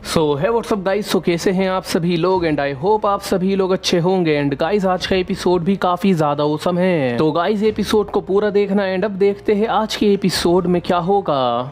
सो है WhatsApp guys. सो कैसे हैं आप सभी लोग एंड आई होप आप सभी लोग अच्छे होंगे। एंड गाइस आज का एपिसोड भी काफी ज्यादा औसम है, तो गाइस एपिसोड को पूरा देखना एंड अब देखते हैं आज के एपिसोड में क्या होगा।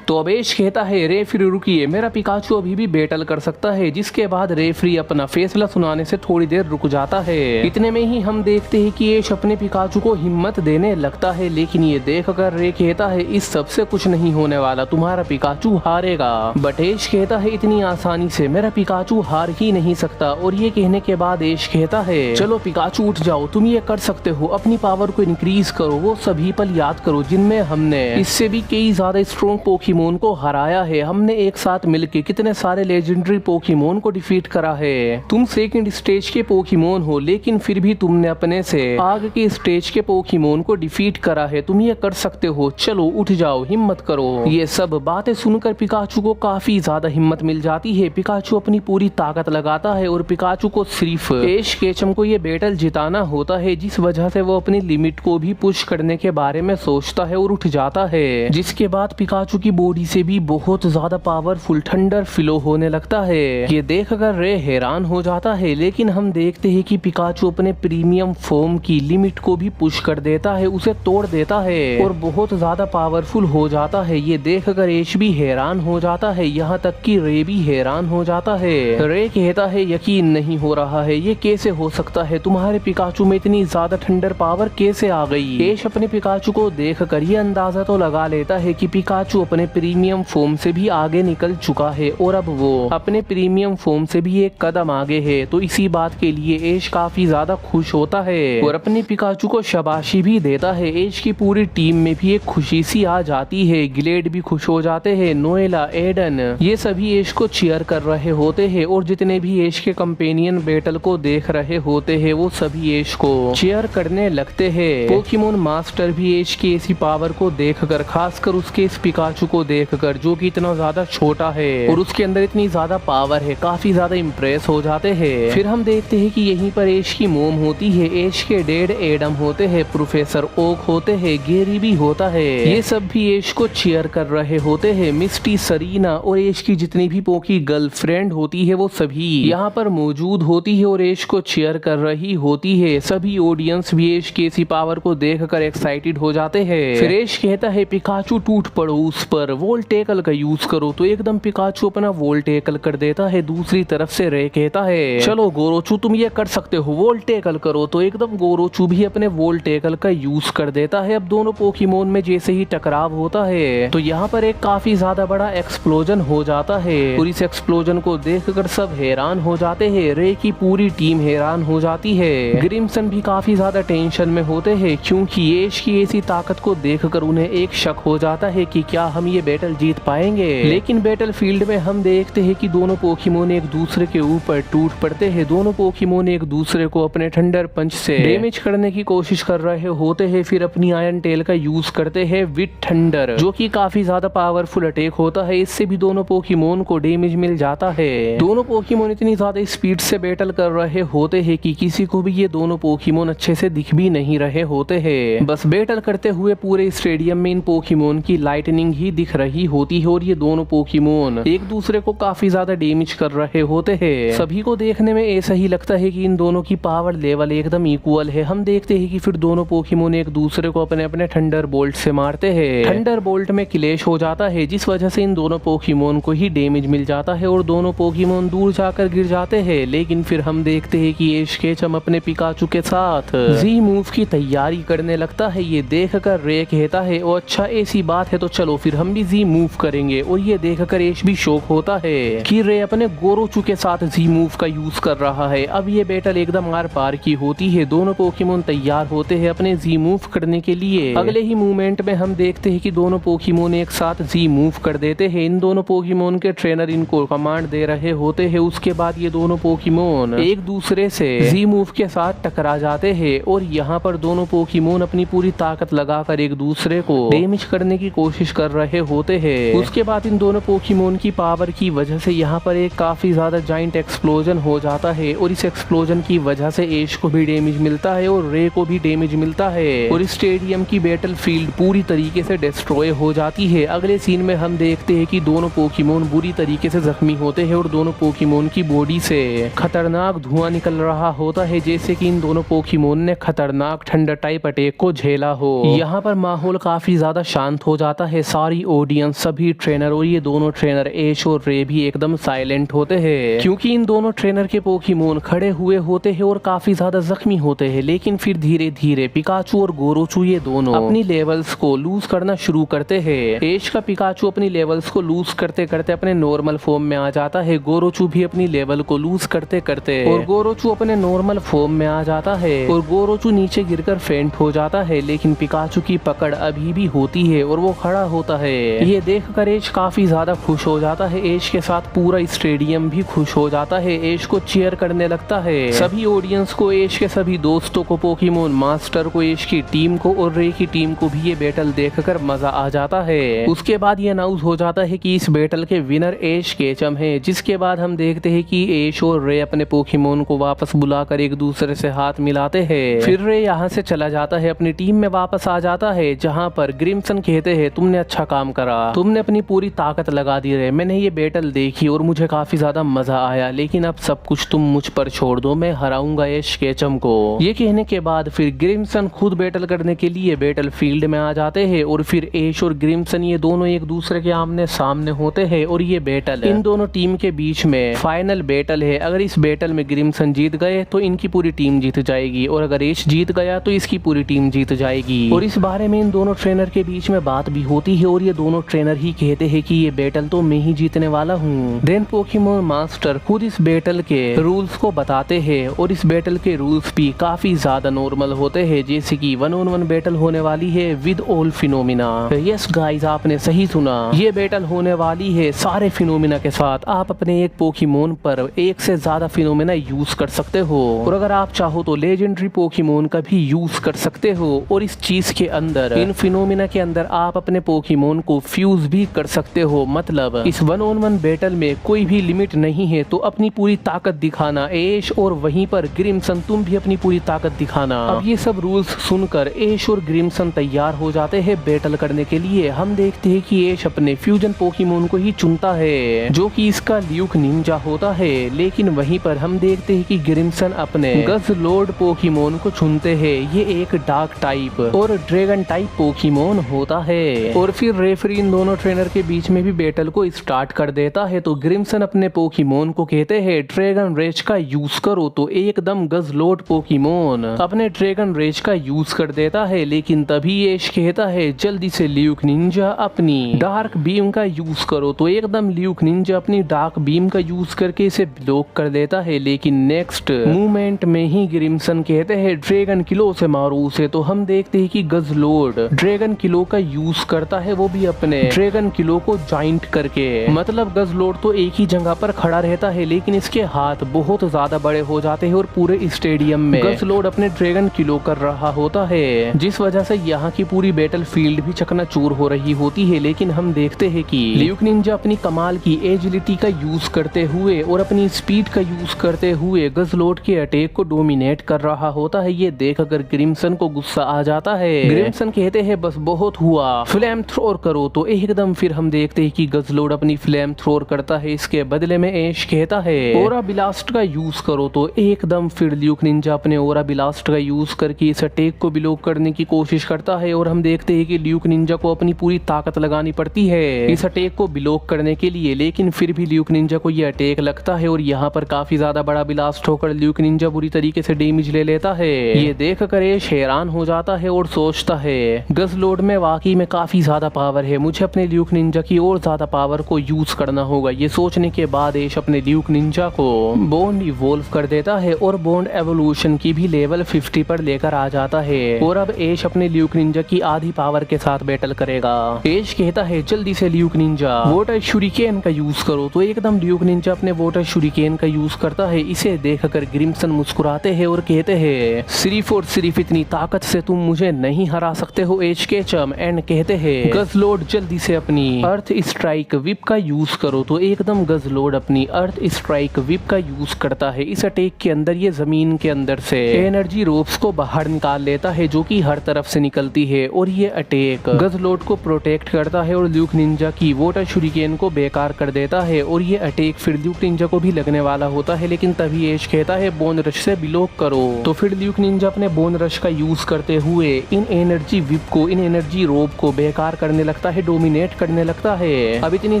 तो अबेश कहता है रेफरी रुकिए, मेरा पिकाचू अभी भी बैटल कर सकता है, जिसके बाद रेफरी अपना फैसला सुनाने से थोड़ी देर रुक जाता है। इतने में ही हम देखते हैं कि एश अपने पिकाचू को हिम्मत देने लगता है, लेकिन ये देखकर रे कहता है इस सबसे कुछ नहीं होने वाला, तुम्हारा पिकाचू हारेगा। बट एश कहता है इतनी आसानी से मेरा पिकाचू हार ही नहीं सकता। और ये कहने के बाद एश कहता है चलो पिकाचू उठ जाओ, तुम ये कर सकते हो, अपनी पावर को इंक्रीज करो, वो सभी पल याद करो जिनमें हमने इससे भी कई ज्यादा स्ट्रॉन्ग पोकेमोन को हराया है। हमने एक साथ मिलकर कितने सारे लेजेंडरी पोकेमोन को डिफीट करा है। तुम सेकंड स्टेज के पोकेमोन हो, लेकिन फिर भी तुमने अपने से आगे के स्टेज के पोकेमोन को डिफीट करा है, तुम ये कर सकते हो, चलो उठ जाओ, हिम्मत करो। ये सब बातें सुनकर पिकाचू को काफी ज्यादा हिम्मत मिल जाती है। पिकाचू अपनी पूरी ताकत लगाता है और पिकाचू को सिर्फ एश केचम को ये बैटल जिताना होता है, जिस वजह से वो अपनी लिमिट को भी पुश करने के बारे में सोचता है और उठ जाता है। जिसके बाद पिकाचू की बॉडी से भी बहुत ज्यादा पावरफुल थंडर फ्लो होने लगता है। ये देखकर रे हैरान हो जाता है, लेकिन हम देखते हैं कि पिकाचू अपने प्रीमियम फॉर्म की लिमिट को भी पुश कर देता है, उसे तोड़ देता है और बहुत ज्यादा पावरफुल हो जाता है। ये देखकर एश भी हैरान हो जाता है, यहाँ तक कि रे भी हैरान हो जाता है। रे कहता है यकीन नहीं हो रहा है, ये कैसे हो सकता है, तुम्हारे पिकाचू में इतनी ज्यादा थंडर पावर कैसे आ गई। एश अपने पिकाचू को देखकर ये अंदाजा तो लगा लेता है कि पिकाचू अपने प्रीमियम फॉर्म से भी आगे निकल चुका है और अब वो अपने प्रीमियम फॉर्म से भी एक कदम आगे है। तो इसी बात के लिए एश काफी ज्यादा खुश होता है और अपने पिकाचू को शाबाशी भी देता है। एश की पूरी टीम में भी एक खुशी सी आ जाती है, ग्लेड भी खुश हो जाते हैं, नोएला, एडन, ये सभी एश को चीयर कर रहे होते हैं और जितने भी एश के कंपेनियन बैटल को देख रहे होते हैं वो सभी एश को चीयर करने लगते हैं। पोकेमोन मास्टर भी एश की ऐसी पावर को देखकर, खासकर उसके इस पिकाचू को देखकर जो कि इतना ज्यादा छोटा है और उसके अंदर इतनी ज्यादा पावर है, काफी ज्यादा इम्प्रेस हो जाते हैं। फिर हम देखते हैं कि यहीं पर एश की मोम होती है, एश के डैड एडम होते हैं, प्रोफेसर ओक होते हैं, गेरी भी होता है, ये सब भी एश को चीयर कर रहे होते हैं। मिस्टी, सरीना और एश की जितनी भी पोकी गर्लफ्रेंड होती है वो सभी यहाँ पर मौजूद होती है और एश को चीयर कर रही होती है। सभी ऑडियंस भी एश की ऐसी पावर को देखकर एक्साइटेड हो जाते हैं। फिर एश कहता है पिकाचू टूट पड़ो उस पर, वोल्टेकल का यूज करो, तो एकदम पिकाचू अपना वोल्टेकल कर देता है। दूसरी तरफ से रे कहता है चलो गोरोचू तुम ये कर सकते हो, वोल्टेकल करो, तो एकदम गोरोचू भी अपने वोल्टेकल का यूज कर देता है। अब दोनों पोकेमोन में जैसे ही टकराव होता है तो यहाँ पर एक काफी ज्यादा बड़ा एक्सप्लोजन हो जाता है और इस एक्सप्लोजन को देखकर सब हैरान हो जाते हैं। रे की पूरी टीम हैरान हो जाती है। ग्रिमसन भी काफी ज्यादा टेंशन में होते हैं, क्योंकि एश की ऐसी ताकत को देखकर उन्हें एक शक हो जाता है कि क्या हम ये बैटल जीत पाएंगे। लेकिन बैटल फील्ड में हम देखते हैं कि दोनों पोकेमोन एक दूसरे के ऊपर टूट पड़ते हैं। दोनों पोकेमोन एक दूसरे को अपने थंडर पंच से डैमेज करने की कोशिश कर रहे होते हैं। फिर अपनी आयरन टेल का यूज करते हैं विद थंडर, जो कि काफी ज्यादा पावरफुल अटैक होता है। इससे भी दोनों पोकेमोन को डैमेज मिल जाता है। दोनों पोकेमोन इतनी ज्यादा स्पीड से बैटल कर रहे होते हैं कि किसी को भी ये दोनों पोकेमोन अच्छे से दिख भी नहीं रहे होते हैं। बस बैटल करते हुए पूरे स्टेडियम में इन पोकेमोन की लाइटनिंग ही दिख रही होती है और ये दोनों पोकेमोन एक दूसरे को काफी ज्यादा डैमेज कर रहे होते हैं। सभी को देखने में ऐसा ही लगता है कि इन दोनों की पावर लेवल एकदम इक्वल है। हम देखते हैं कि फिर दोनों पोकेमोन एक दूसरे को अपने अपने थंडर बोल्ट से मारते हैं। थंडर बोल्ट में क्लैश हो जाता है, जिस वजह से इन दोनों पोकेमोन को ही डैमेज मिल जाता है और दोनों पोकेमोन दूर जाकर गिर जाते हैं। लेकिन फिर हम देखते हैं कि एश केचम अपने पिकाचू के साथ जी मूव की तैयारी करने लगता है। ये देखकर रे कहता है ओ अच्छा ऐसी बात है तो चलो फिर हम भी जी मूव करेंगे। और ये देखकर एश भी शौक होता है कि रे अपने गोरोचू के साथ जी मूव का यूज कर रहा है। अब ये बैटल एकदम आर पार की होती है। दोनों पोकेमोन तैयार होते हैं अपने जी मूव करने के लिए। अगले ही मूवमेंट में हम देखते हैं कि दोनों पोकेमोन एक साथ जी मूव कर देते हैं। इन दोनों पोकेमोन के ट्रेनर इनको कमांड दे रहे होते हैं। उसके बाद ये दोनों पोकेमोन एक दूसरे से जी मूव के साथ टकरा जाते हैं और यहाँ पर दोनों पोकेमोन अपनी पूरी ताकत लगाकर एक दूसरे को डैमेज करने की कोशिश कर रहे होते हैं। उसके बाद इन दोनों पोकेमोन की पावर की वजह से यहाँ पर एक काफी ज्यादा जाइंट एक्सप्लोजन हो जाता है और इस एक्सप्लोजन की वजह से एश को भी डैमेज मिलता है और रे को भी डैमेज मिलता है और इस स्टेडियम की बैटल फील्ड पूरी तरीके से डिस्ट्रॉय हो जाती है। अगले सीन में हम देखते हैं कि दोनों पोकेमोन बुरी तरीके से जख्मी होते हैं और दोनों पोकेमोन की बॉडी से खतरनाक धुआं निकल रहा होता है, जैसे कि इन दोनों पोकेमोन ने खतरनाक थंडर टाइप अटैक को झेला हो। यहाँ पर माहौल काफी ज्यादा शांत हो जाता है। सारी ऑडियंस, सभी ट्रेनर और ये दोनों ट्रेनर एश और रे भी एकदम साइलेंट होते हैं, क्योंकि इन दोनों ट्रेनर के पोकेमोन खड़े हुए होते हैं और काफी ज्यादा जख्मी होते हैं। लेकिन फिर धीरे धीरे पिकाचू और गोरोचू ये दोनों अपनी लेवल्स को लूज करना शुरू करते हैं। एश का पिकाचू अपनी लेवल्स को लूज करते करते अपने नॉर्मल फॉर्म में आ जाता है। गोरोचू भी अपनी लेवल को लूज करते करते और गोरोचू अपने नॉर्मल फॉर्म में आ जाता है और गोरोचू नीचे गिरकर फेंट हो जाता है। लेकिन पिकाचू की पकड़ अभी भी होती है और वो खड़ा होता है। ये देखकर एश काफी ज्यादा खुश हो जाता है। एश के साथ पूरा स्टेडियम भी खुश हो जाता है, एश को चीयर करने लगता है। सभी ऑडियंस को, एश के सभी दोस्तों को, पोकेमोन मास्टर को, एश की टीम को और रे की टीम को भी ये बैटल देखकर मजा आ जाता है। उसके बाद ये अनाउंस हो जाता है कि इस बैटल के विनर एश केचम है। जिसके बाद हम देखते हैं कि एश और रे अपने पोकेमोन को वापस बुलाकर एक दूसरे से हाथ मिलाते हैं। फिर रे यहाँ से चला जाता है, अपनी टीम में वापस आ जाता है, जहाँ पर ग्रिम्सन कहते हैं तुमने अच्छा काम करा, तुमने अपनी पूरी ताकत लगा दी रे। मैंने ये बैटल देखी और मुझे काफी ज्यादा मजा आया, लेकिन अब सब कुछ तुम मुझ पर छोड़ दो, मैं हराऊंगा एश केचम को। ये कहने के बाद फिर ग्रिम्सन खुद बैटल करने के लिए बैटल फील्ड में आ जाते हैं और फिर एश और ग्रिम्सन ये दोनों एक दूसरे के आमने सामने होते हैं और ये बैटल इन दोनों टीम के बीच में फाइनल बैटल है। अगर इस बैटल में ग्रिम्सन जीत गए तो इनकी पूरी टीम जीत जाएगी और अगर एश जीत गया तो इसकी पूरी टीम जीत जाएगी। और इस बारे में इन दोनों ट्रेनर के बीच में बात भी होती है और ये दोनों ट्रेनर ही कहते हैं कि ये बैटल तो मैं ही जीतने वाला हूँ। देन पोकेमोन मास्टर खुद इस बैटल के रूल्स को बताते हैं और इस बैटल के रूल्स भी काफी ज्यादा नॉर्मल होते हैं, जैसे कि 1-on-1 बैटल होने वाली है with all phenomena. Yes guys, आपने सही सुना, ये बैटल होने वाली है सारे फिनोमिना के साथ। आप अपने एक पोकेमोन पर एक से ज्यादा फिनोमिना यूज कर सकते हो और अगर आप चाहो तो लेजेंडरी पोकेमोन का भी यूज कर सकते हो। और इस चीज के अंदर, इन फिनोमिना के अंदर आप अपने पोकेमोन को फ्यूज भी कर सकते हो। मतलब इस 1-on-1 बैटल में कोई भी लिमिट नहीं है, तो अपनी पूरी ताकत दिखाना एश, और वहीं पर ग्रिम्सन तुम भी अपनी पूरी ताकत दिखाना। अब ये सब रूल्स सुनकर एश और ग्रिम्सन तैयार हो जाते हैं बैटल करने के लिए। हम देखते हैं कि एश अपने फ्यूजन पोकेमोन को ही चुनता है, जो कि इसका ल्यूक निंजा होता है। लेकिन वहीं पर हम देखते हैं कि ग्रिम्सन अपने गज़लोर्ड पोकेमोन को चुनते हैं। ये एक डार्क टाइप और ड्रैगन टाइप पोकेमोन होता है। और फिर रेफरी इन दोनों ट्रेनर के बीच में भी बैटल को स्टार्ट कर देता है। तो ग्रिम्सन अपने पोकेमोन को कहते हैं ड्रैगन रेज का यूज करो, तो एकदम गज़लोर्ड पोकेमोन अपने ड्रैगन रेज का यूज कर देता है। लेकिन तभी एश कहता है जल्दी से ल्यूक निंजा अपनी डार्क बीम का यूज करो, तो एकदम ल्यूक निंजा अपनी डार्क बीम का यूज करके इसे ब्लॉक कर देता है। लेकिन नेक्स्ट मूवमेंट में ही ग्रिम्सन कहते हैं ड्रैगन किलो से मारो उसे। तो हम देखते हैं कि गज़लोर्ड ड्रैगन किलो का यूज करता है, वो भी अपने ड्रैगन किलो को जॉइंट करके। मतलब गज़लोर्ड तो एक ही जगह पर खड़ा रहता है, लेकिन इसके हाथ बहुत ज्यादा बड़े हो जाते हैं और पूरे स्टेडियम में गज़लोर्ड अपने ड्रैगन किलो कर रहा होता है, जिस वजह से यहाँ की पूरी बैटल फील्ड भी चकनाचूर हो रही होती है। लेकिन हम देखते हैं कि ल्यूक निंजा अपनी कमाल की एजिलिटी का यूज करते हुए और अपनी स्पीड का यूज करते हुए गज़लोर्ड के अटैक को डोमिनेट कर रहा होता है। ये देखकर ग्रिम्सन को गुस्सा आ जाता है। ग्रिम्सन कहते हैं बस बहुत हुआ, फ्लेम थ्रोर करो। तो एकदम फिर हम देखते हैं कि गज़लोर्ड अपनी फ्लेम थ्रोर करता है। इसके बदले में एश कहता है ओरा ब्लास्ट का यूज करो। तो एकदम फिर ल्यूक निंजा अपने ओरा ब्लास्ट का यूज करके इस अटैक को ब्लॉक करने की कोशिश करता है। और हम देखते हैं कि ल्यूक निंजा को अपनी पूरी ताकत लगानी पड़ती है इस अटैक को ब्लॉक करने के लिए। लेकिन फिर भी ल्यूक निंजा को ये अटैक लगता है और यहाँ पर काफी ज्यादा बड़ा ब्लास्ट होकर ल्यूक निंजा बुरी तरीके से डैमेज ले लेता है। ये देखकर एश हैरान हो जाता है और सोचता है गज़लोर्ड में वाकई में काफी ज्यादा पावर है, मुझे अपने ल्यूक निंजा की और ज्यादा पावर को यूज करना होगा। ये सोचने के बाद एश अपने ल्यूक निंजा को बॉन्ड इवोल्व कर देता है और बॉन्ड एवोल्यूशन की भी लेवल 50 पर लेकर आ जाता है। और अब एश अपने ल्यूक निंजा की आधी पावर के साथ बैटल करेगा। एश कहता है जल्दी से ल्यूक निंजा वाटर शुरिकेन का यूज करो। तो एकदम ल्यूक निंजा अपने वाटर शुरिकेन का यूज करता है। इसे देखकर ग्रिम्सन मुस्कुराते हैं और कहते हैं सिर्फ और सिर्फ इतनी ताकत से तुम मुझे नहीं हरा सकते हो एश केचम। एंड कहते हैं गज़लोर्ड गजलोड जल्दी से अपनी अर्थ स्ट्राइक विप का यूज करो। तो एकदम गजलोड अपनी अर्थ स्ट्राइक विप का यूज करता है। इस अटैक के अंदर ये जमीन के अंदर से एनर्जी रोप्स को बाहर निकाल लेता है जो कि हर तरफ से निकलती है, और ये अटैक गजलोड को प्रोटेक्ट करता है और ल्यूक निंजा की वाटर शुरिकेन को बेकार कर देता है। और ये अटैक फिर ल्यूक निंजा को भी लगने वाला होता है, लेकिन तभी एश कहता है बोन रश से ब्लॉक करो। तो फिर ल्यूक निंजा अपने बोन रश का यूज करते हुए इन एनर्जी विप को, इन एनर्जी रोप को बेकार करने लगता है, डोमिनेट करने लगता है। अब इतनी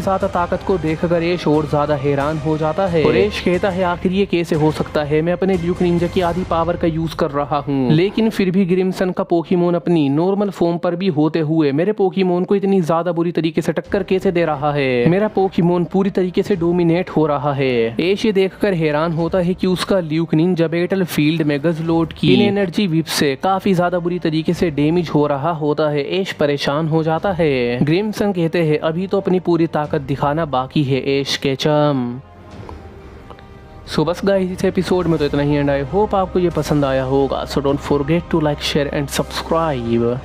ज्यादा ताकत को देखकर एश और ज्यादा हैरान हो जाता है और एश कहता है आखिर ये कैसे हो सकता है, मैं अपने ल्यूक निंजा की आधी पावर का यूज कर रहा हूँ, लेकिन फिर भी ग्रिमसन का पोकेमोन अपनी नॉर्मल फॉर्म पर भी होते हुए मेरे पोकेमोन को इतनी ज्यादा बुरी तरीके से टक्कर कैसे दे रहा है, मेरा पोकेमोन पूरी तरीके से डोमिनेट हो रहा है। एश ये देखकर हैरान होता है कि उसका ल्यूक निंजा बैटल फील्ड में गजलोड की इन एनर्जी विप से काफी ज्यादा बुरी तरीके से डैमेज हो रहा होता है। एश परेशान हो जाता है। ग्रिमसन कहते हैं अभी तो अपनी पूरी ताकत दिखाना बाकी है एश के चम। सो बस गाइस इस एपिसोड में तो इतना ही, एंड आई होप आपको ये पसंद आया होगा। So don't forget to like share and subscribe.